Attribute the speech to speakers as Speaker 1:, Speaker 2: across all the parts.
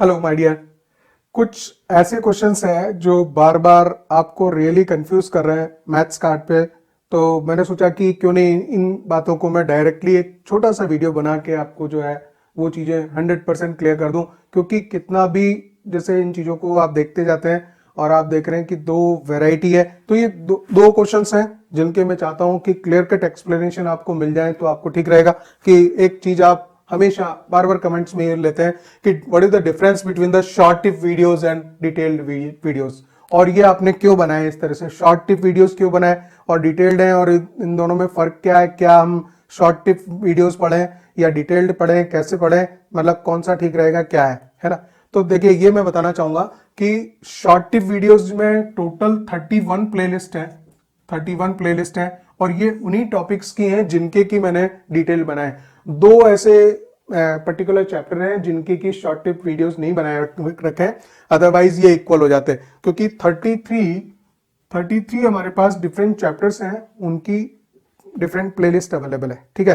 Speaker 1: Hello my dear. कुछ ऐसे questions हैं जो बार बार आपको रियली कंफ्यूज कर रहे हैं मैथ्स कार्ड पे। तो मैंने सोचा कि क्यों नहीं इन बातों को मैं डायरेक्टली एक छोटा सा वीडियो बना के आपको जो है वो चीज़ें 100% क्लियर कर दूं। क्योंकि कितना भी जैसे इन चीज़ों को आप देखते जाते हैं और आप देख रहे हैं कि दो वैरायटी है, तो ये दो क्वेश्चंस हैं जिनके मैं चाहता हूं कि क्लियर कट एक्सप्लेनेशन आपको मिल जाए तो आपको ठीक रहेगा। कि एक चीज आप हमेशा बार बार कमेंट्स में ये लेते हैं कि what is the difference between the short tip videos and detailed videos, और ये आपने क्यों बनाए, इस तरह से शॉर्ट टिप वीडियोस क्यों बनाए और डिटेल्ड है, और इन दोनों में फर्क क्या है, क्या हम शॉर्ट टिप वीडियोस पढ़ें या डिटेल्ड पढ़ें, कैसे पढ़ें, मतलब कौन सा ठीक रहेगा, क्या है ना। तो देखिए ये मैं बताना चाहूंगा कि शॉर्ट टिप वीडियोस में टोटल 31 प्लेलिस्ट है, 31 प्लेलिस्ट है, और ये उन्हीं टॉपिक्स की हैं जिनके की मैंने डिटेल बनाए। दो ऐसे पर्टिकुलर चैप्टर हैं जिनके की शॉर्ट टिप वीडियोस नहीं बनाए रखे हैं, अदरवाइज ये इक्वल हो जाते हैं। क्योंकि 33 हमारे पास डिफरेंट चैप्टर्स हैं, उनकी डिफरेंट प्लेलिस्ट अवेलेबल है, ठीक है।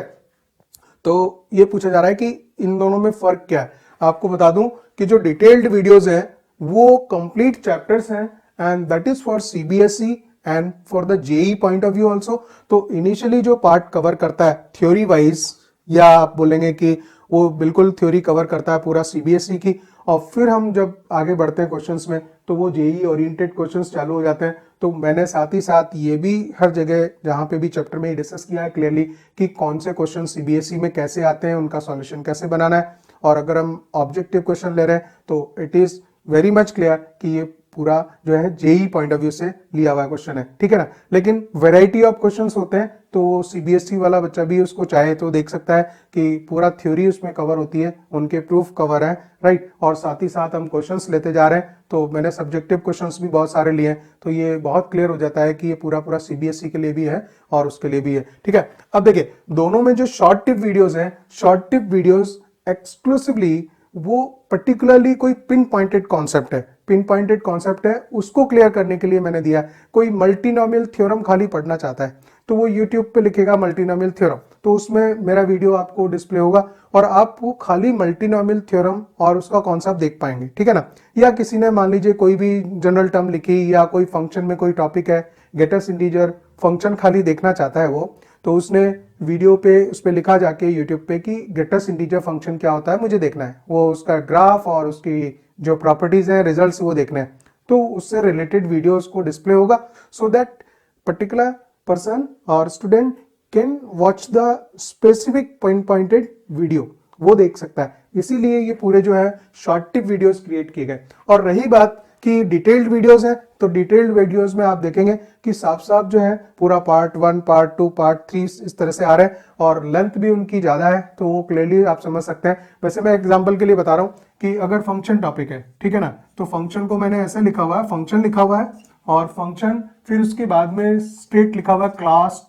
Speaker 1: तो ये पूछा जा रहा है कि इन दोनों में फर्क क्या है। आपको बता दूं कि जो डिटेल्ड वीडियोस हैं वो कंप्लीट चैप्टर्स हैं, and that is for CBSE and for the JEE point of view also. तो इनिशियली जो पार्ट कवर करता है थ्योरी वाइज, या आप बोलेंगे कि वो बिल्कुल थ्योरी कवर करता है पूरा सीबीएसई की, और फिर हम जब आगे बढ़ते हैं क्वेश्चंस में तो वो जेई ओरिएंटेड क्वेश्चंस चालू हो जाते हैं। तो मैंने साथ ही साथ ये भी हर जगह जहां पे भी चैप्टर में डिस्कस किया है क्लियरली कि कौन से क्वेश्चन सीबीएसई में कैसे आते हैं, उनका सॉल्यूशन कैसे बनाना है। और अगर हम ऑब्जेक्टिव क्वेश्चन ले रहे हैं तो it is very much clear कि ये पूरा जो है जेई पॉइंट ऑफ व्यू से लिया हुआ क्वेश्चन है, ठीक है ना। लेकिन वैरायटी ऑफ क्वेश्चंस होते हैं, तो सीबीएसई वाला बच्चा भी उसको चाहे तो देख सकता है कि पूरा थ्योरी उसमें कवर होती है, उनके प्रूफ कवर है, राइट। और साथ ही साथ हम क्वेश्चंस लेते जा रहे हैं, तो मैंने सब्जेक्टिव क्वेश्चंस भी बहुत सारे लिए हैं, तो ये बहुत क्लियर हो जाता है कि ये पूरा पूरा सीबीएसई के लिए भी है और उसके लिए भी है, ठीक है। अब देखिए दोनों में जो शॉर्ट टिप वीडियोज हैं, शॉर्ट टिप वीडियोज एक्सक्लूसिवली वो पर्टिकुलरली कोई पिन पॉइंटेड कॉन्सेप्ट है, पिन पॉइंटेड कॉन्सेप्ट है, उसको क्लियर करने के लिए मैंने दिया। कोई मल्टीनोमियल थ्योरम खाली पढ़ना चाहता है तो वो यूट्यूब पे लिखेगा मल्टीनोमियल थ्योरम, तो उसमें मेरा वीडियो आपको डिस्प्ले होगा और आप वो खाली मल्टीनोमियल थ्योरम और उसका कॉन्सेप्ट देख पाएंगे, ठीक है ना। या किसी ने मान लीजिए कोई भी जनरल टर्म लिखी या कोई फंक्शन में कोई टॉपिक है, गेटर्स इंटीजर फंक्शन खाली देखना चाहता है वो, तो उसने वीडियो पे उस पर लिखा जाके यूट्यूब पे कि गेटर्स इंटीजर फंक्शन क्या होता है मुझे देखना है, वो उसका ग्राफ और उसकी जो प्रॉपर्टीज हैं, रिजल्ट्स वो देखने हैं, तो उससे रिलेटेड वीडियो उसको डिस्प्ले होगा, सो दैट पर्टिकुलर पर्सन और student can watch the specific pointed video, वो देख सकता है। इसीलिए ये पूरे जो है शॉर्ट टिप वीडियोस क्रिएट किए गए। और रही बात कि डिटेल्ड वीडियोस हैं, तो डिटेल्ड वीडियोस में आप देखेंगे कि साफ साफ जो है पूरा पार्ट 1, पार्ट 2, पार्ट 3 इस तरह से आ रहे हैं, और लेंथ भी उनकी ज्यादा है, तो वो क्लियरली आप समझ सकते हैं। वैसे मैं एग्जांपल के लिए बता रहा हूं कि अगर फंक्शन टॉपिक है, ठीक है ना, तो फंक्शन को मैंने ऐसे लिखा हुआ है, फंक्शन लिखा हुआ है और फंक्शन, फिर उसके बाद में स्टेट लिखा हुआ है क्लास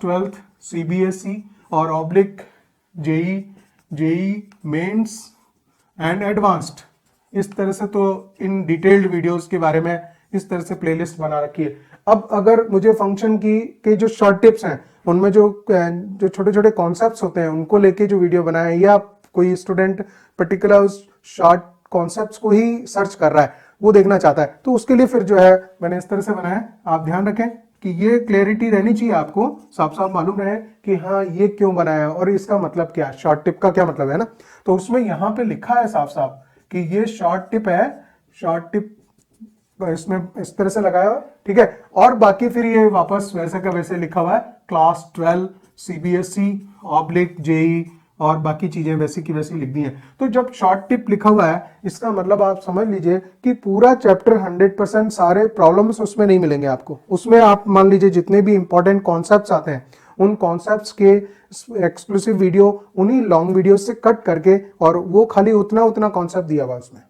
Speaker 1: 12th सीबीएसई और oblique JEE mains and advanced, इस तरह से। तो इन डिटेल्ड वीडियोस के बारे में इस तरह से प्लेलिस्ट बना रखी है। अब अगर मुझे फंक्शन की के जो शॉर्ट टिप्स हैं उनमें जो छोटे छोटे कॉन्सेप्ट्स होते हैं उनको लेके जो वीडियो बनाए, या कोई स्टूडेंट पर्टिकुलर उस शॉर्ट कॉन्सेप्ट्स को ही सर्च कर रहा है, वो देखना चाहता है, तो उसके लिए फिर जो है मैंने इस तरह से बनाया। आप ध्यान रखें कि ये क्लैरिटी रहनी चाहिए, आपको साफ साफ मालूम रहे कि हाँ ये क्यों बनाया और इसका मतलब क्या है, शॉर्ट टिप का क्या मतलब है ना। तो उसमें यहाँ पे लिखा है साफ साफ कि ये शॉर्ट टिप है, शॉर्ट टिप इसमें इस तरह से लगाया हुआ, ठीक है। और बाकी फिर ये वापस वैसे का वैसे लिखा हुआ है क्लास 12 सीबीएसई ऑब्लिक जेई, और बाकी चीजें वैसी की वैसी लिख दी हैं। तो जब शॉर्ट टिप लिखा हुआ है इसका मतलब आप समझ लीजिए कि पूरा चैप्टर 100% सारे प्रॉब्लम्स उसमें नहीं मिलेंगे आपको। उसमें आप मान लीजिए जितने भी इंपॉर्टेंट कॉन्सेप्ट्स आते हैं उन कॉन्सेप्ट्स के एक्सक्लूसिव वीडियो उन्हीं लॉन्ग वीडियो से कट करके, और वो खाली उतना उतना कॉन्सेप्ट दिया हुआ उसमें।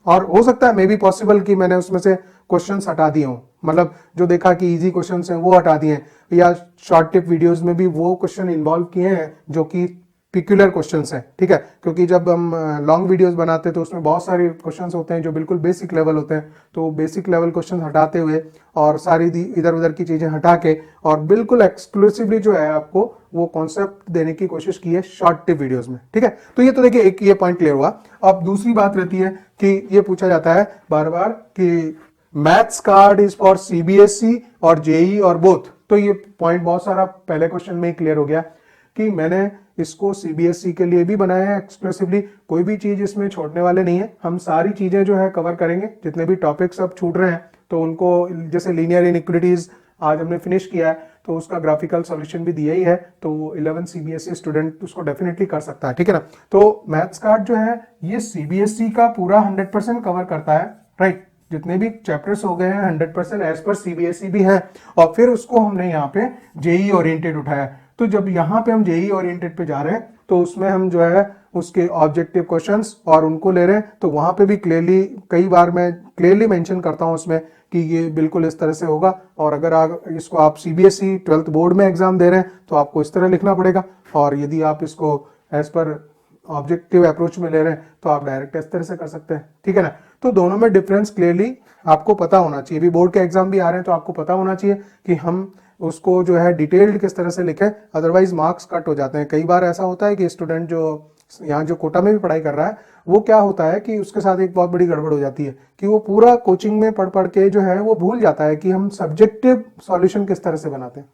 Speaker 1: और हो सकता है मे बी पॉसिबल कि मैंने उसमें से क्वेश्चंस हटा दिए हों, मतलब जो देखा कि इजी क्वेश्चंस हैं वो हटा दिए हैं, या शॉर्ट टिप वीडियोस में भी वो क्वेश्चन इन्वॉल्व किए हैं जो कि पिक्यूलर क्वेश्चंस हैं, ठीक है, क्योंकि जब हम लॉन्ग वीडियोस बनाते हैं तो उसमें बहुत सारे क्वेश्चंस होते हैं जो बिल्कुल बेसिक लेवल होते हैं, तो बेसिक लेवल क्वेश्चन हटाते हुए और सारी इधर उधर की चीजें हटा के और बिल्कुल एक्सक्लूसिवली जो है आपको वो कॉन्सेप्ट देने की कोशिश की है शॉर्ट टिप वीडियोस में, ठीक है। तो ये तो देखिए एक ये पॉइंट क्लियर हुआ। अब दूसरी बात रहती है कि ये पूछा जाता है बार बार कि maths card is for CBSE और जेई और बोथ। तो ये पॉइंट बहुत सारा पहले क्वेश्चन में ही क्लियर हो गया कि मैंने इसको सीबीएसई के लिए भी बनाया है एक्सक्लूसिवली, कोई भी चीज इसमें छोड़ने वाले नहीं है, हम सारी चीजें जो है कवर करेंगे, जितने भी टॉपिक्स अब छूट रहे हैं तो उनको, जैसे लीनियर इनइक्विटीज आज हमने फिनिश किया है तो उसका ग्राफिकल सॉल्यूशन भी दिया ही है, तो 11 सीबीएसई स्टूडेंट उसको डेफिनेटली कर सकता है, ठीक है ना। तो मैथ्स कार्ड जो है ये सीबीएसई का पूरा 100% कवर करता है, राइट, जितने भी चैप्टर्स हो गए हैं 100% एज पर सीबीएसई भी है, और फिर उसको हमने यहाँ पे जेई ओरिएंटेड उठाया। तो जब यहाँ पे हम जेई ओरिएंटेड पे जा रहे हैं तो उसमें हम जो है उसके ऑब्जेक्टिव क्वेश्चंस और उनको ले रहे हैं, तो वहां पे भी क्लियरली कई बार मैं क्लियरली मेंशन करता हूं उसमें कि ये बिल्कुल इस तरह से होगा, और अगर इसको आप सीबीएसई 12th बोर्ड में एग्जाम दे रहे हैं तो आपको इस तरह लिखना पड़ेगा, और यदि आप इसको एज पर ऑब्जेक्टिव अप्रोच में ले रहे हैं तो आप डायरेक्ट इस तरह से कर सकते हैं, ठीक है ना। तो दोनों में डिफरेंस क्लियरली आपको पता होना चाहिए। अभी बोर्ड के एग्जाम भी आ रहे हैं तो आपको पता होना चाहिए कि हम उसको जो है डिटेल्ड किस तरह से लिखें, अदरवाइज मार्क्स कट हो जाते हैं। कई बार ऐसा होता है कि स्टूडेंट जो यहाँ जो कोटा में भी पढ़ाई कर रहा है वो क्या होता है कि उसके साथ एक बहुत बड़ी गड़बड़ हो जाती है कि वो पूरा कोचिंग में पढ़ पढ़ के जो है वो भूल जाता है कि हम सब्जेक्टिव सॉल्यूशन किस तरह से बनाते हैं।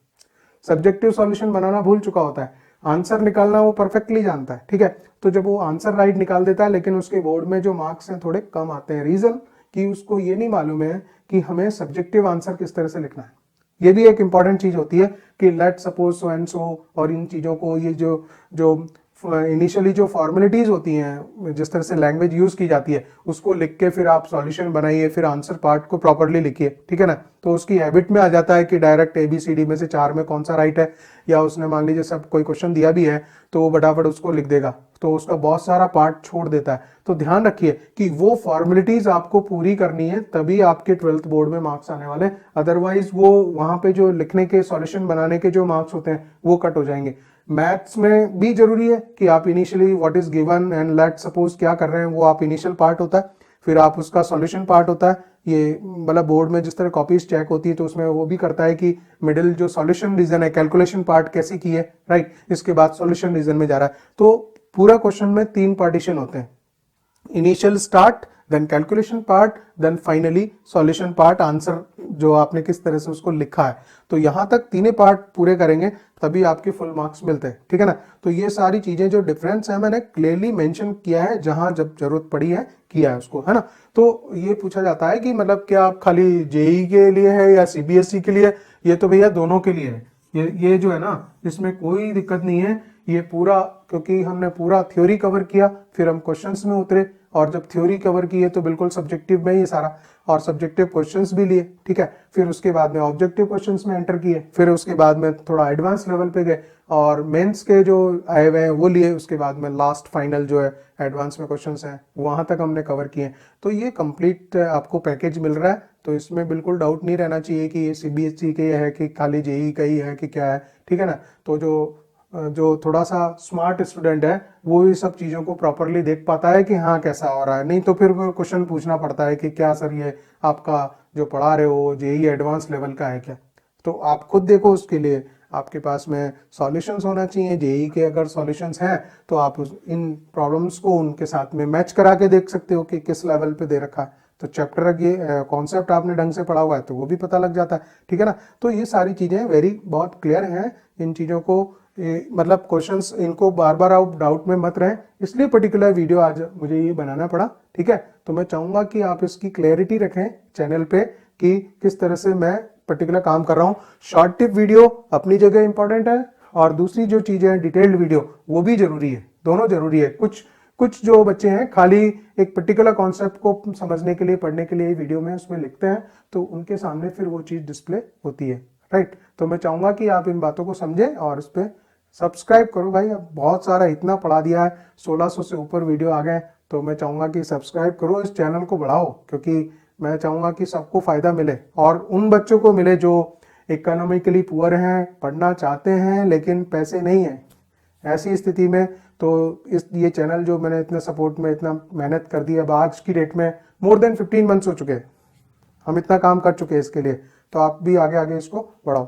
Speaker 1: सब्जेक्टिव सॉल्यूशन बनाना भूल चुका होता है, आंसर निकालना वो परफेक्टली जानता है, ठीक है। तो जब वो आंसर राइट निकाल देता है लेकिन उसके बोर्ड में जो मार्क्स हैं थोड़े कम आते हैं, रीजन कि उसको ये नहीं मालूम है कि हमें सब्जेक्टिव आंसर किस तरह से लिखना है। ये भी एक इंपॉर्टेंट चीज होती है कि let suppose so and so, और इन चीजों को, ये जो जो इनिशियली जो फॉर्मेलिटीज होती हैं, जिस तरह से लैंग्वेज यूज की जाती है उसको लिख के फिर आप सॉल्यूशन बनाइए, फिर आंसर पार्ट को प्रॉपर्ली लिखिए, ठीक है ना। तो उसकी हैबिट में आ जाता है कि डायरेक्ट ABCD में से 4 में कौन सा राइट है, या उसने मान लीजिए सब कोई क्वेश्चन दिया भी है तो वो फटाफट उसको लिख देगा, तो उसका बहुत सारा पार्ट छोड़ देता है। तो ध्यान रखिए कि वो फॉर्मेलिटीज आपको पूरी करनी है, तभी आपके 12th बोर्ड में मार्क्स आने वाले, अदरवाइज वो वहां पे जो लिखने के, सॉल्यूशन बनाने के जो मार्क्स होते हैं वो कट हो जाएंगे। मैथ्स में भी जरूरी है कि आप initially what is given and let suppose क्या कर रहे हैं, वो आप इनिशियल पार्ट होता है, फिर आप उसका सॉल्यूशन पार्ट होता है। ये मतलब बोर्ड में जिस तरह कॉपीज चेक होती है तो उसमें वो भी करता है कि मिडिल जो सॉल्यूशन रीजन है, कैलकुलेशन पार्ट कैसी की है, राइट, इसके बाद सॉल्यूशन रीजन में जा रहा है। तो पूरा क्वेश्चन में 3 पार्टीशन होते हैं, initial start, then calculation part, then finally solution part, answer जो आपने किस तरह से उसको लिखा है। तो यहां तक तीनों पार्ट पूरे करेंगे तभी आपके फुल मार्क्स मिलते हैं, ठीक है ना। तो ये सारी चीजें जो डिफरेंस है मैंने क्लियरली मेंशन किया है, जहां जब जरूरत पड़ी है किया है उसको, है ना। तो ये पूछा जाता है कि मतलब क्या आप खाली जेई के लिए है या सीबीएसई के लिए, ये तो भैया दोनों के लिए है। ये जो है ना इसमें कोई दिक्कत नहीं है, ये पूरा, क्योंकि हमने पूरा थ्योरी कवर किया, फिर हम क्वेश्चंस में उतरे, और जब थ्योरी कवर की है तो बिल्कुल सब्जेक्टिव में ही सारा, और सब्जेक्टिव क्वेश्चंस भी लिए, ठीक है। फिर उसके बाद में ऑब्जेक्टिव क्वेश्चंस में एंटर किए, फिर उसके बाद में थोड़ा एडवांस लेवल पे गए और मेंस के जो आए हुए हैं वो लिए, उसके बाद में लास्ट फाइनल जो है एडवांस में क्वेश्चंस हैं वहां तक हमने कवर किए। तो ये कंप्लीट आपको पैकेज मिल रहा है, तो इसमें बिल्कुल डाउट नहीं रहना चाहिए कि ये सीबीएसई के है कि खाली जेई का ही है कि क्या है, ठीक है ना। तो जो थोड़ा सा स्मार्ट स्टूडेंट है वो ये सब चीजों को प्रॉपरली देख पाता है कि हाँ कैसा हो रहा है, नहीं तो फिर क्वेश्चन पूछना पड़ता है कि क्या सर ये आपका जो पढ़ा रहे हो जेई एडवांस लेवल का है क्या। तो आप खुद देखो, उसके लिए आपके पास में सॉल्यूशंस होना चाहिए। जेई के अगर सॉल्यूशंस हैं तो आप इन प्रॉब्लम्स को उनके साथ में मैच करा के देख सकते हो कि किस लेवल पे दे रखा है। तो चैप्टर ये कॉन्सेप्ट आपने ढंग से पढ़ा हुआ है तो वो भी पता लग जाता है, ठीक है ना। तो ये सारी चीजें बहुत क्लियर हैं, इन चीजों को मतलब क्वेश्चंस इनको बार बार आप डाउट में मत रहें, इसलिए पर्टिकुलर वीडियो आज मुझे ये बनाना पड़ा, ठीक है। तो मैं चाहूंगा कि आप इसकी क्लैरिटी रखें चैनल पे कि किस तरह से मैं पर्टिकुलर काम कर रहा हूँ। शॉर्ट टिप वीडियो अपनी जगह इंपॉर्टेंट है, और दूसरी जो चीजें हैं डिटेल्ड वीडियो वो भी जरूरी है, दोनों जरूरी है। कुछ जो बच्चे हैं खाली एक पर्टिकुलर कॉन्सेप्ट को समझने के लिए, पढ़ने के लिए वीडियो में उसमें लिखते हैं, तो उनके सामने फिर वो चीज डिस्प्ले होती है, राइट। तो मैं चाहूंगा कि आप इन बातों को समझें और इस पे सब्सक्राइब करो भाई। अब बहुत सारा इतना पढ़ा दिया है, 1600 से ऊपर वीडियो आ गए, तो मैं चाहूंगा कि सब्सक्राइब करो, इस चैनल को बढ़ाओ, क्योंकि मैं चाहूंगा कि सबको फायदा मिले, और उन बच्चों को मिले जो इकोनॉमिकली पुअर हैं, पढ़ना चाहते हैं लेकिन पैसे नहीं है। ऐसी स्थिति में तो इस ये चैनल जो मैंने इतना सपोर्ट में इतना मेहनत कर दी है, अब आज की डेट में मोर देन 15 मंथ्स हो चुके हैं, हम इतना काम कर चुके हैं इसके लिए, तो आप भी आगे आगे इसको बढ़ाओ।